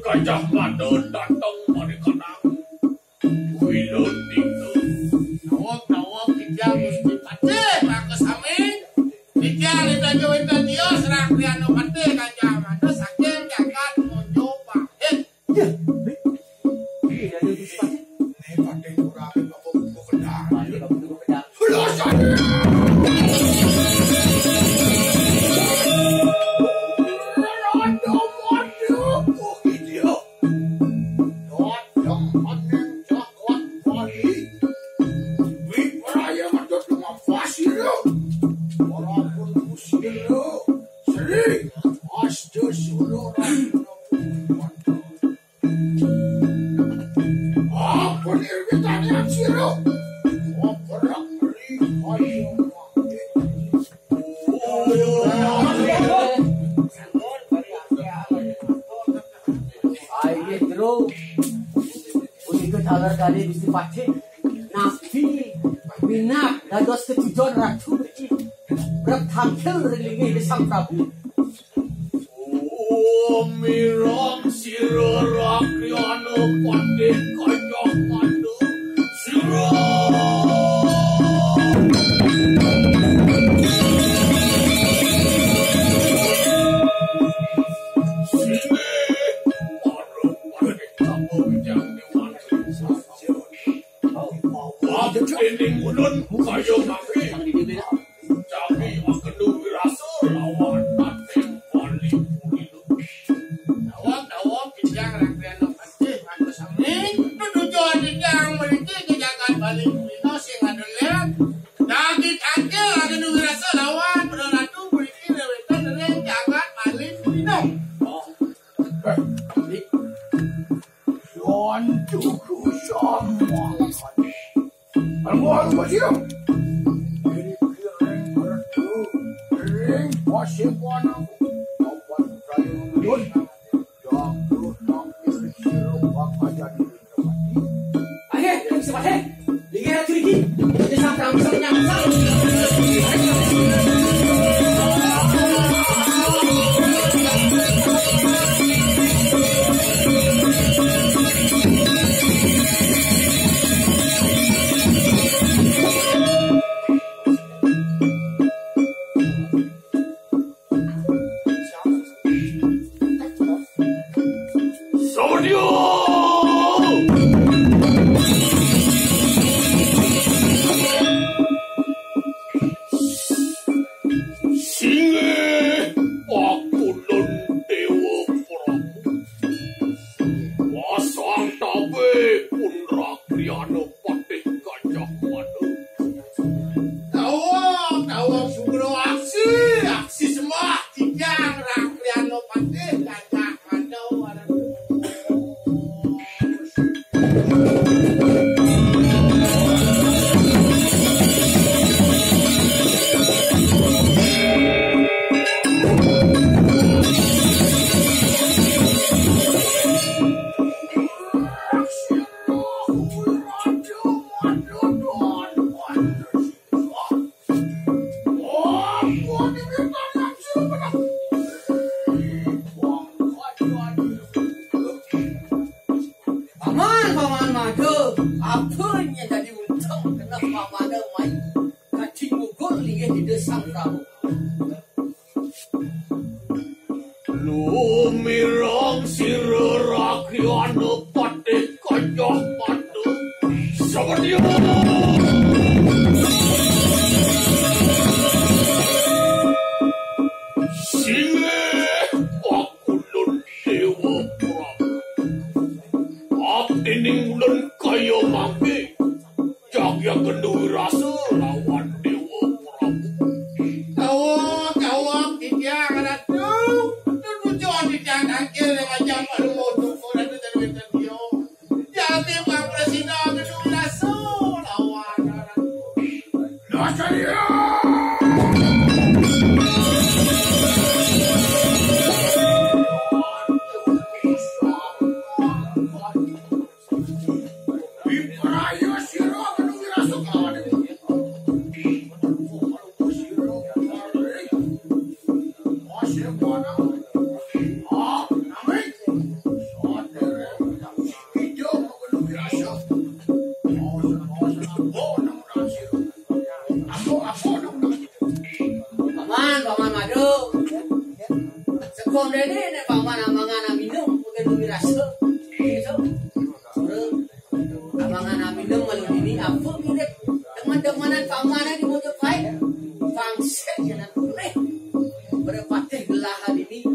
Gajah Mada datang mari kenang wilon tinggal tawag kita mesti pate bagus amin kita lita jawita dia serang riano pate Gajah Mada saking jagat mencoba ya iya ada di sini pate kurang bawa kendang kali mesti pakai nafi minat dados ketujuan racun ini bertampil dari sang Prabu. Mirang sirara kriana pate Gajah Mada Ending ulun kayo kami Jami akan wirasa lawan Topeng paling pulido tawag kita rakyat pate bagus amin tujuan yang mereka jagat paling pulido sing adolen dagit angkel akan wirasa lawan ratu mereka lewetan dari jagat paling pulido Yon tuku sama Almohal masih ini piring bertu piring masih panang kawan kayu don yang terus tampil sirup aja di tempat ini. Ayo, kita bisa pakai. Lihat tu lagi. Kita sampai misalnya Lumirang sirara kriana pate Gajah Mada Sawadya Singe pakulun dewa Prabu Abdining ulun kaya mangke Jagya kendui rasa lawan dewa Prabu tawag kita kada tujuan kita angkel macam mau tu orang tu dari dia jadi bang Bondres ini paman minum mungkin lebih rasa. Gitu. Abangan minum malu ini apa mirip teman-temanan pamanan di Mojopahit. Fangset jalan boleh. Berpatih gelahan ini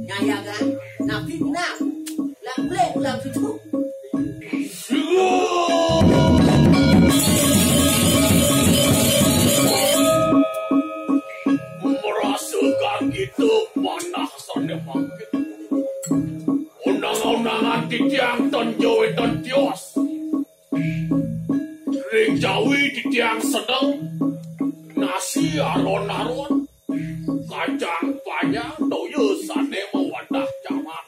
nyayagan nabi nak lang boleh ulang tujuh. Merasakan gitu panasane mangkit. Unang-unangan titiang tonjowe tontios. Ring Jawi titiang sedang. Nasi alon-alon. Kacang panjang toyosane mewadah jamak.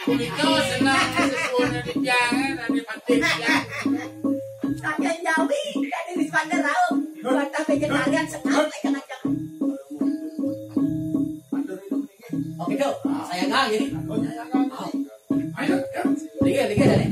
Kuliko senang sesuatu titiang dari pantai titiang. Kacang Jawi dari di Bandar Raung. Kata vegetarian senang kacang-kacang. Oke tuh, saya nggak jadi. Ayo, Lihat dari.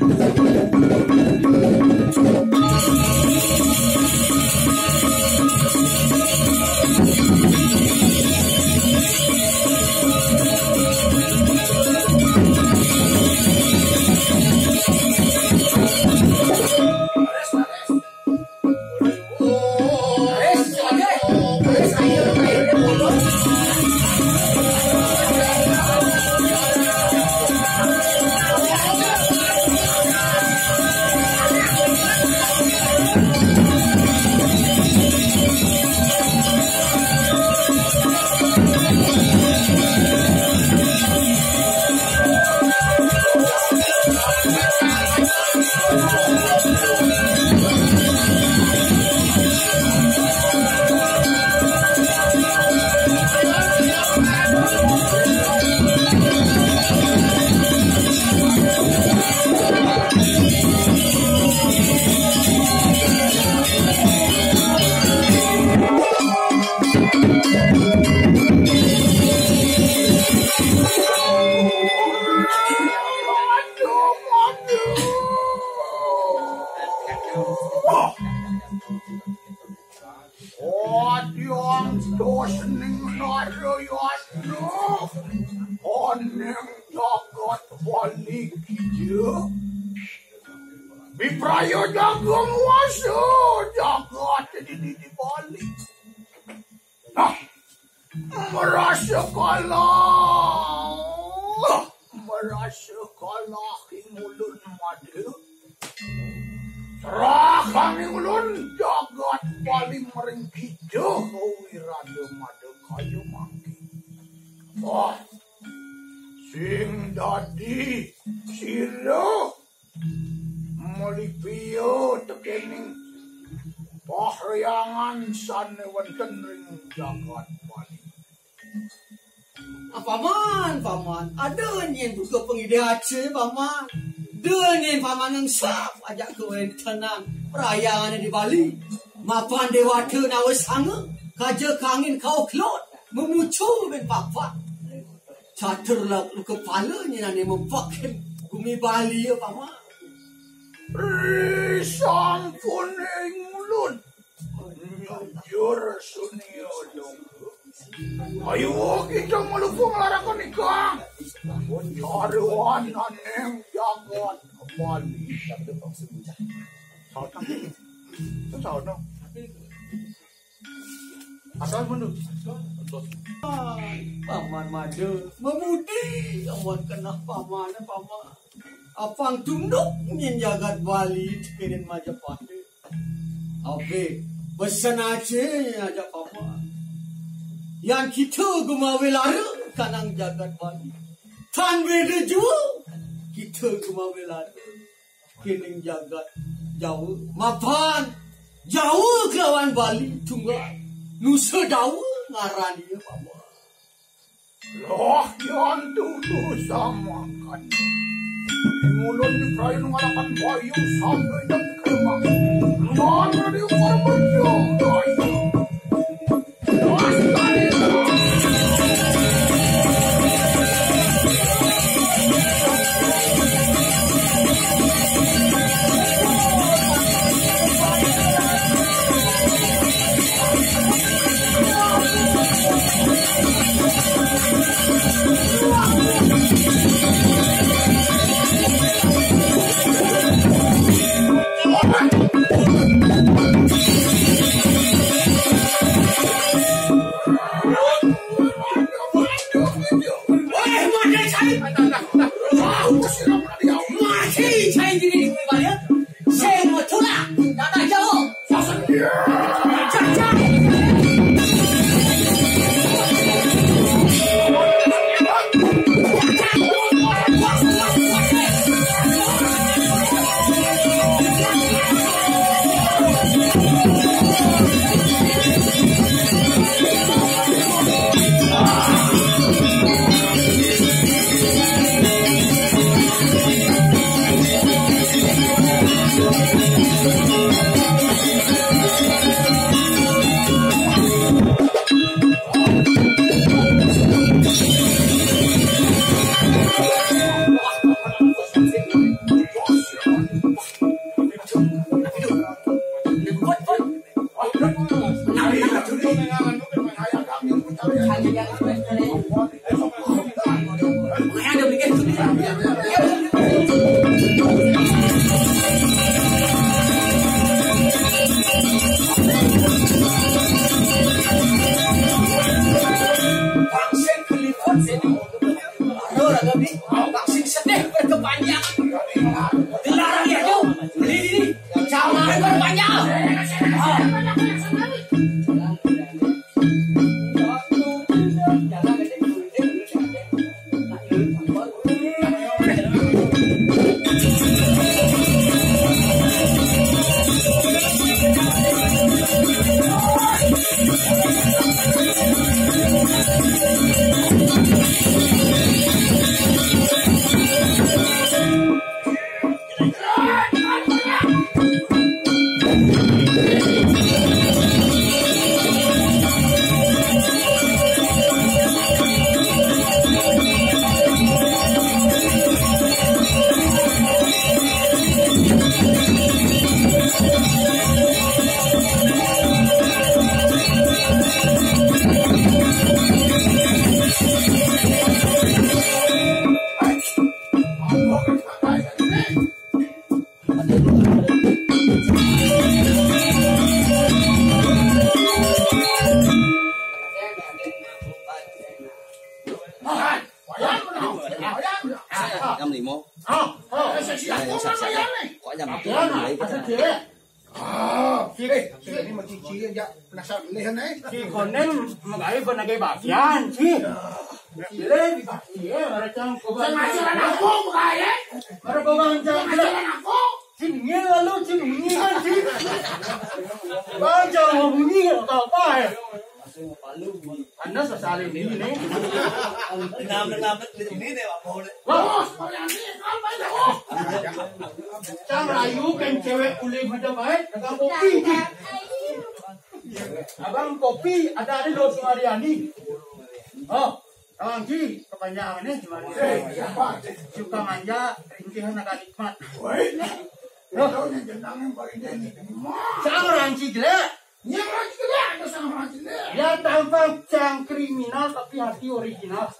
Biprayo jago muasa jagat di Bali. Nah, merasa kalah ingulun Mada. Serahkan ingulun jagat Bali meringkija wirada Mada kayu mangki. Oh, sing dadi sira Malipio tekening pahriangan sane wonten ring jagat Bali. Paman, ada nyen buka pengide ace paman. Dengan paman yang sap ajak ke tenang perayaan di Bali. Mapan dewata nawa sanga, kaja kangin kau kelot, memucu ben papa. Caterlah lu kepalanya nani mempakai bumi Bali ya paman. Sampun ingulun nyujur sunio dong. Ayo kita melupung larakon ikang. Caruan aneng jagat Bali. Saud no. Asal menurut. Paman Mada memudi awan kena paman. Apang tunduk nyen jagat Bali tekenin Majapahit. Abe pesan aja aja paman. Yang kita gumawe lara kanang jagat Bali. Tan beda jua kita gumawe lara kening jagat jauh. Mapan jauh kelawan Bali tunggal. Nusa dawa ngarani paman. Loh yang dulu sama kan. Ngulon di prayo ngalakan bayu sampai dan kemang. Mana di umur berjong bayu. Si konen magay ba nagay bagian si. Sile di bagian maracang ko ba. Semajuan aku makanya. Para bawang jang Semajuan aku. Singin lalu singin si. Bang jang bunyi apa ya? Anda sesalin ini nih. Nama-nama ini deh Pak Boleh. Wah, yang ini apa ya? Cang rayu kan cewek kulit macam baik dengan kopi. Abang kopi ada di Los Mariani. Oh, Abang Ji, kepanjangannya gimana? Suka manja, rintihan agak nikmat. Cang ranci jelek. Yang lagi kedua ada sama lagi kedua. Dia tampak cang kriminal tapi hati original.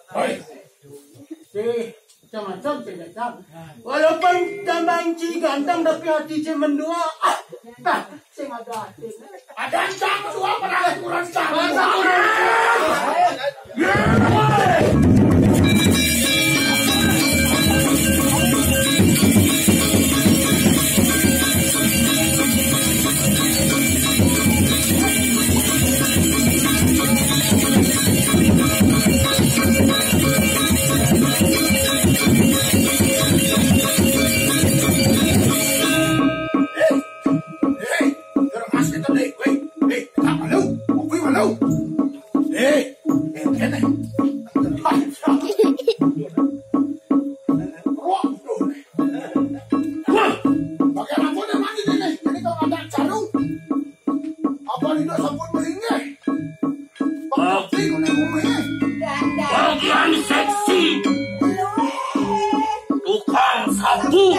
Macam-macam macam. Walaupun tambang Ci ganteng tapi hati Ci mendua. Saya ada hati. Ada cang dua pernah kurang cang. Bagian seksi tukang sapu,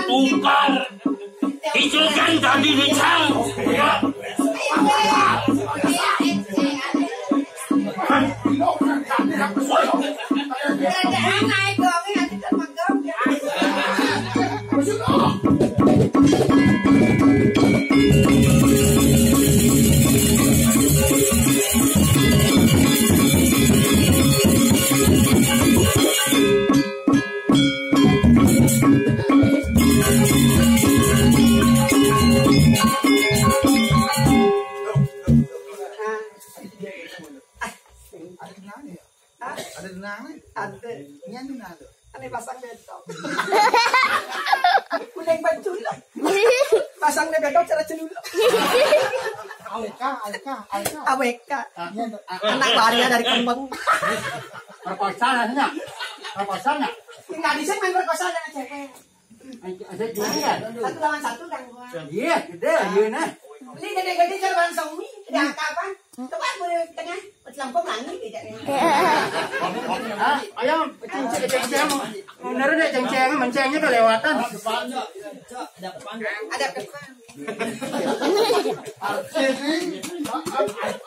tukang izinkan tadi bicang. Ane pasang betok. Kuning banculok. Pasang betok cara celulok. AWK. Anak waria dari Kembang. Perkosanya. Perkosanya. Tinggal di sini main perkosa dengan cewek. Ada juga. 1 lawan 1 kan gua. Iya, gede aja nah. Ini gede-gede cara sami. Ada kapan? Coba boleh tengah. Lampung langit tidak ya. Ayam ceng-ceng bener deh ceng-ceng mencengnya kelewatan. Ada depan.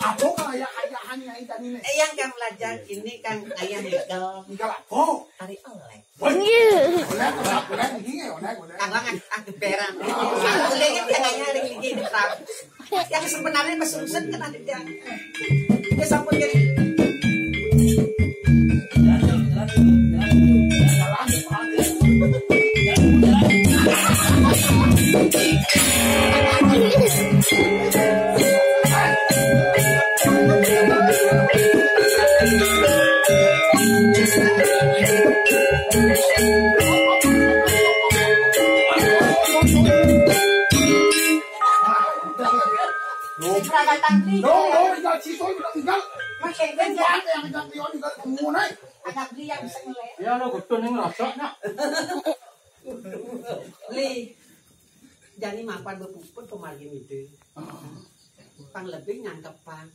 Aku kayak ayahannya ikan ini. Yang kan belajar ini kan ayam nikel. Nikel aku. Hari oleh. Oleh begini oleh. Kanglang aku perang. Olehnya tengahnya ada gigi di trap. Yang sebenarnya pesusun kan ada yang. Dia sampun jadi. Tinggal Cisoy udah tinggal. Makin Kan kan yang tinggal Tion tinggal pengunai. ada beli yang bisa ngeliat. Ya lo betul nih ngerasaknya. Li, Jadi mapan berpuput kemarin itu. Pang lebih nyangkepan.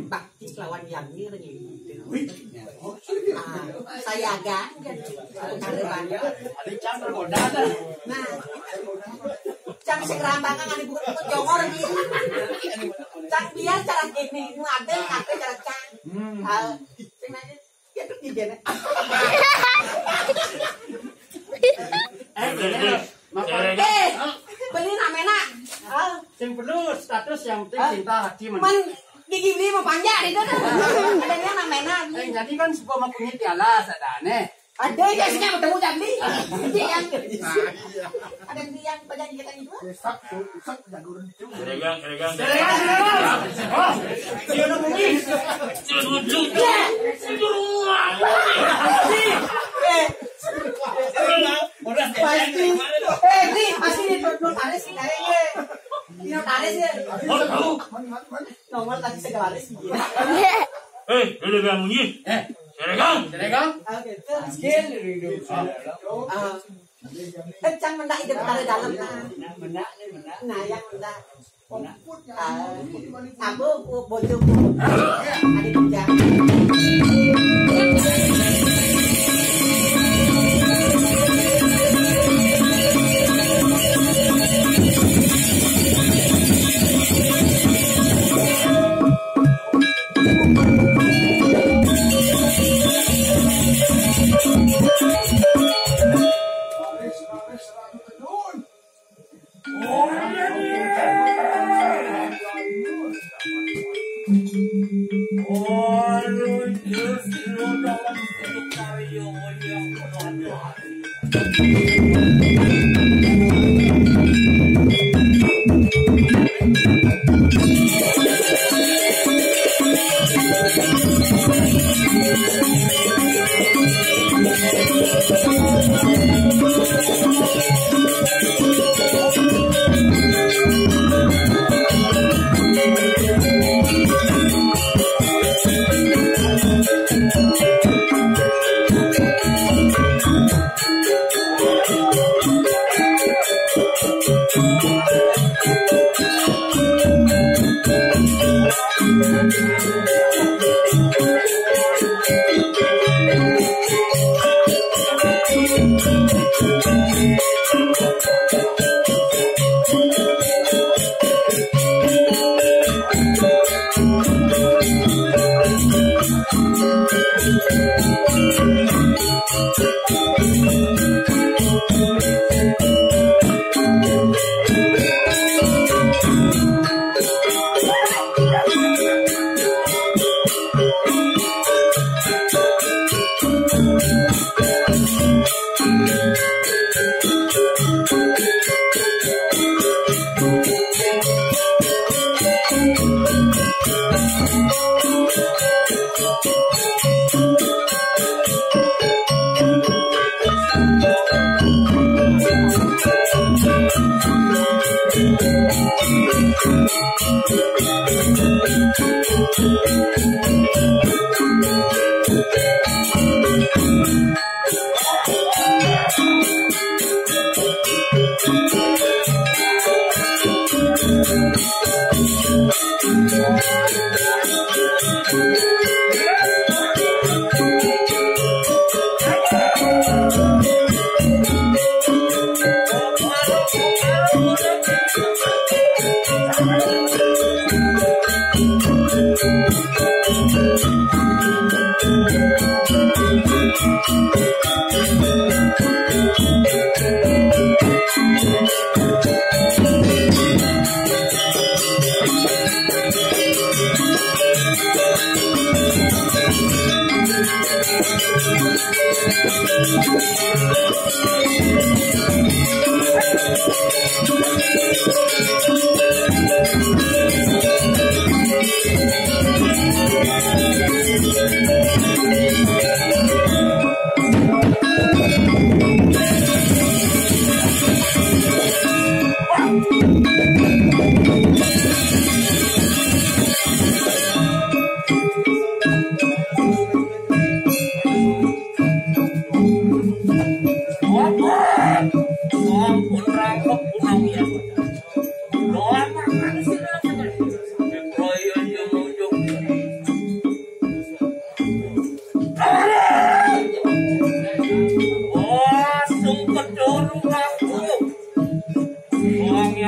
Bakti lawan Yami ini gitu. Saya agak banyak. Nah, cang sekerambangan ada buku jongor gitu. Cang biar cara gini, ada cara cang. Sebenarnya ya tuh di jene. Beli namanya. Yang perlu status yang penting cinta hati Man gigi beli mau panjang itu kan. Adanya namanya. Jadi kan sebuah mempunyai tiala sadane. Ada yang sini bertemu jadi. Yang ada yang panjang kita itu. Sak jago itu. Keregang. Oh, dia nak mungkin. Pasti notaris sih kayaknya. Notaris ya. Nomor tadi segalaris. Udah bilang bunyi. Keregang. Skill itu. Kencang mendak itu taruh dalam nah. Mendak. Nah yang mendak. Aku bojoku. Ada tunjang.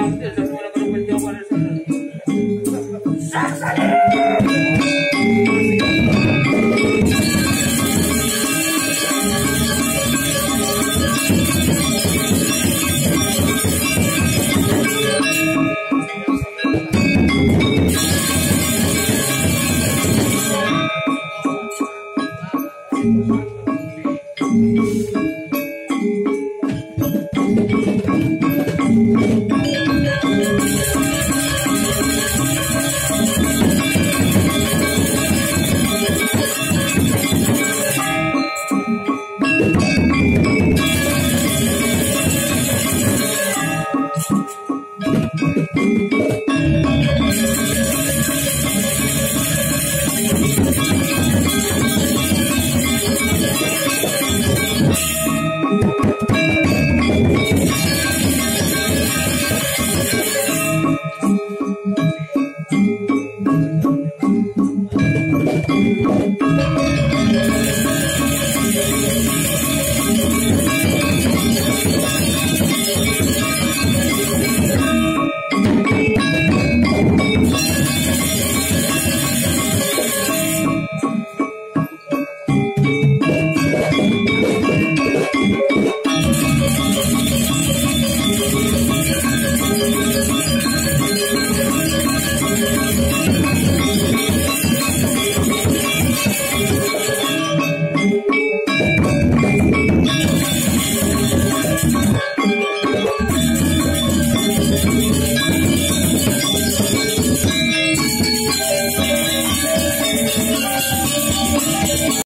Thank you.